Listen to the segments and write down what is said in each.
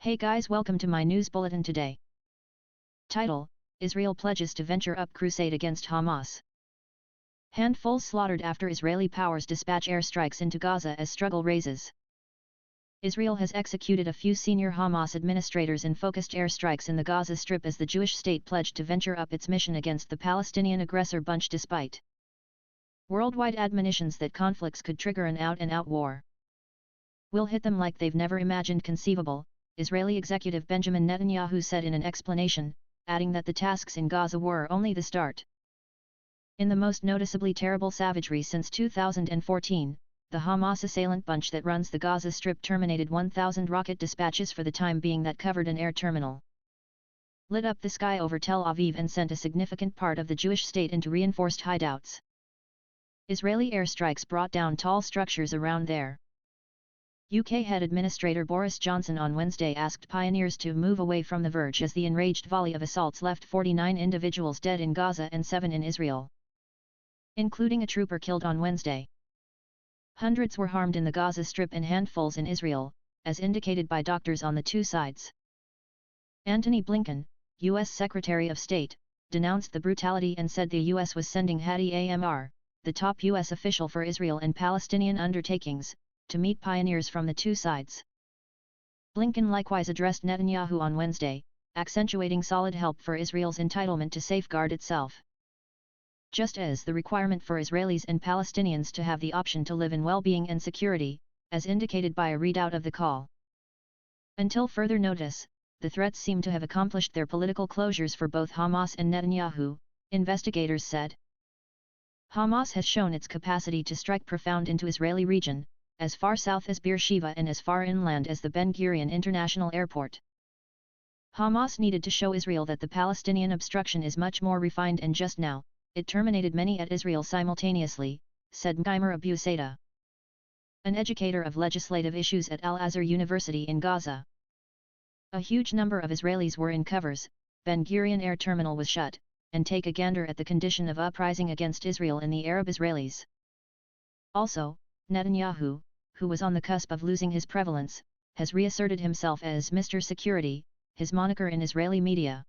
Hey guys, welcome to my news bulletin today. Title: Israel pledges to venture up crusade against Hamas. Handfuls slaughtered after Israeli powers dispatch airstrikes into Gaza as struggle raises. Israel has executed a few senior Hamas administrators in focused airstrikes in the Gaza Strip as the Jewish state pledged to venture up its mission against the Palestinian aggressor bunch despite worldwide admonitions that conflicts could trigger an out-and-out war. "We'll hit them like they've never imagined conceivable," Israeli executive Benjamin Netanyahu said in an explanation, adding that the tasks in Gaza were only the start. In the most noticeably terrible savagery since 2014, the Hamas assailant bunch that runs the Gaza Strip terminated 1,000 rocket dispatches for the time being that covered an air terminal, lit up the sky over Tel Aviv and sent a significant part of the Jewish state into reinforced hideouts. Israeli airstrikes brought down tall structures around there. UK Head Administrator Boris Johnson on Wednesday asked pioneers to move away from the verge as the enraged volley of assaults left 49 individuals dead in Gaza and 7 in Israel, including a trooper killed on Wednesday. Hundreds were harmed in the Gaza Strip and handfuls in Israel, as indicated by doctors on the two sides. Antony Blinken, U.S. Secretary of State, denounced the brutality and said the U.S. was sending Hadi Amr, the top U.S. official for Israel and Palestinian undertakings, to meet pioneers from the two sides. Blinken likewise addressed Netanyahu on Wednesday, accentuating solid help for Israel's entitlement to safeguard itself, just as the requirement for Israelis and Palestinians to have the option to live in well-being and security, as indicated by a readout of the call. Until further notice, the threats seem to have accomplished their political closures for both Hamas and Netanyahu, investigators said. Hamas has shown its capacity to strike profound into Israeli region, as far south as Beersheba and as far inland as the Ben Gurion International Airport. Hamas needed to show Israel that the Palestinian obstruction is much more refined, and just now, it terminated many at Israel simultaneously, said Mghimar Abu Saida, an educator of legislative issues at Al-Azhar University in Gaza. A huge number of Israelis were in covers, Ben Gurion Air Terminal was shut, and take a gander at the condition of uprising against Israel in the Arab Israelis. Also, Netanyahu, who was on the cusp of losing his prevalence, has reasserted himself as Mr. Security, his moniker in Israeli media.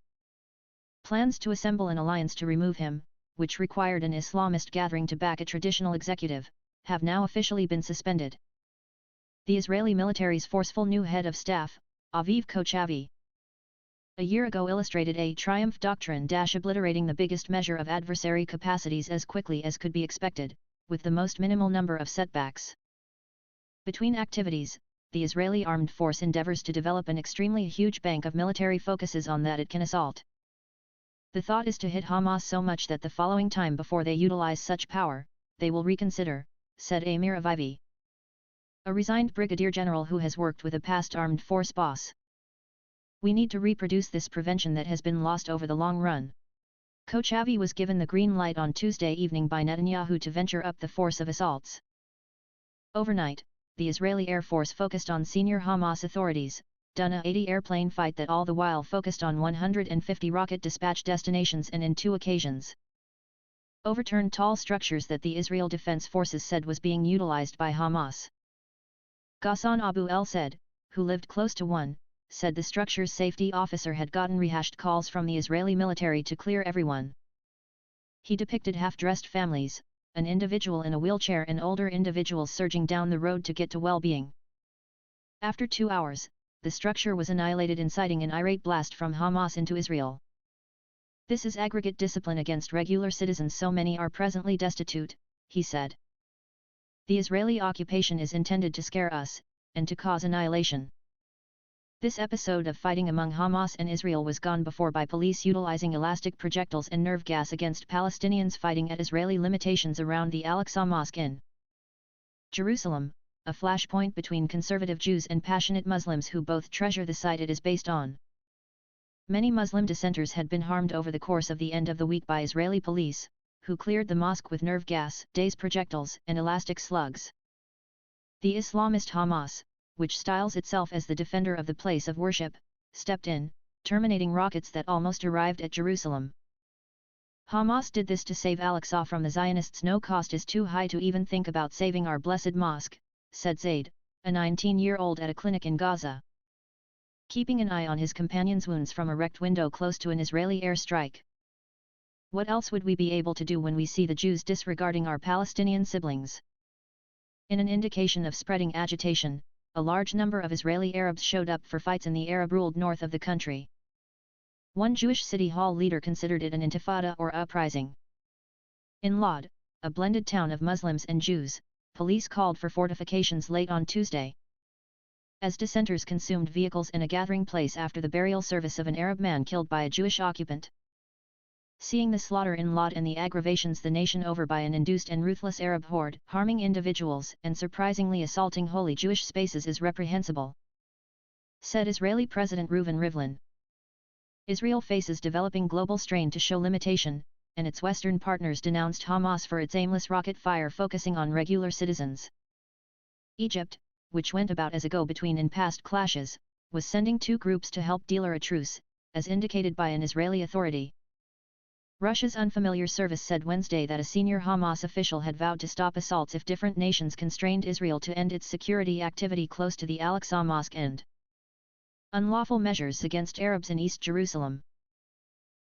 Plans to assemble an alliance to remove him, which required an Islamist gathering to back a traditional executive, have now officially been suspended. The Israeli military's forceful new head of staff, Aviv Kochavi, a year ago illustrated a triumph doctrine obliterating the biggest measure of adversary capacities as quickly as could be expected, with the most minimal number of setbacks. Between activities, the Israeli armed force endeavors to develop an extremely huge bank of military focuses on that it can assault. The thought is to hit Hamas so much that the following time before they utilize such power, they will reconsider, said Amir Avivi, a resigned brigadier general who has worked with a past armed force boss. "We need to reproduce this prevention that has been lost over the long run." Kochavi was given the green light on Tuesday evening by Netanyahu to venture up the force of assaults. Overnight, the Israeli Air Force focused on senior Hamas authorities, done a 80 airplane fight that all the while focused on 150 rocket dispatch destinations and in 2 occasions overturned tall structures that the Israel Defense Forces said was being utilized by Hamas. Ghassan Abu El said, who lived close to one, said the structure's safety officer had gotten rehashed calls from the Israeli military to clear everyone. He depicted half-dressed families, an individual in a wheelchair and older individuals surging down the road to get to well-being. After 2 hours, the structure was annihilated, inciting an irate blast from Hamas into Israel. "This is aggregate discipline against regular citizens, so many are presently destitute," he said. "The Israeli occupation is intended to scare us, and to cause annihilation." This episode of fighting among Hamas and Israel was gone before by police utilizing elastic projectiles and nerve gas against Palestinians fighting at Israeli limitations around the Al-Aqsa Mosque in Jerusalem, a flashpoint between conservative Jews and passionate Muslims who both treasure the site it is based on. Many Muslim dissenters had been harmed over the course of the end of the week by Israeli police, who cleared the mosque with nerve gas, daze projectiles and elastic slugs. The Islamist Hamas, which styles itself as the defender of the place of worship, stepped in, terminating rockets that almost arrived at Jerusalem. Hamas did this to save Al-Aqsa from the Zionists. "No cost is too high to even think about saving our blessed mosque," said Zaid, a 19-year-old at a clinic in Gaza. keeping an eye on his companion's wounds from a wrecked window close to an Israeli airstrike. What else would we be able to do when we see the Jews disregarding our Palestinian siblings? In an indication of spreading agitation, a large number of Israeli Arabs showed up for fights in the Arab-ruled north of the country. One Jewish city hall leader considered it an intifada or uprising. In Lod, a blended town of Muslims and Jews, police called for fortifications late on Tuesday, as dissenters consumed vehicles in a gathering place after the burial service of an Arab man killed by a Jewish occupant. Seeing the slaughter in Lod and the aggravations the nation over by an induced and ruthless Arab horde harming individuals and surprisingly assaulting holy Jewish spaces is reprehensible, said Israeli President Reuven Rivlin. Israel faces developing global strain to show limitation, and its Western partners denounced Hamas for its aimless rocket fire focusing on regular citizens. Egypt, which went about as a go-between in past clashes, was sending 2 groups to help deal a truce, as indicated by an Israeli authority. Russia's Unfamiliar Service said Wednesday that a senior Hamas official had vowed to stop assaults if different nations constrained Israel to end its security activity close to the Al-Aqsa Mosque and unlawful measures against Arabs in East Jerusalem.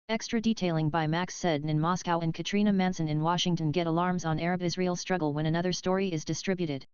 Extra detailing by Max Seddon in Moscow and Katrina Manson in Washington get alarms on Arab-Israel struggle when another story is distributed.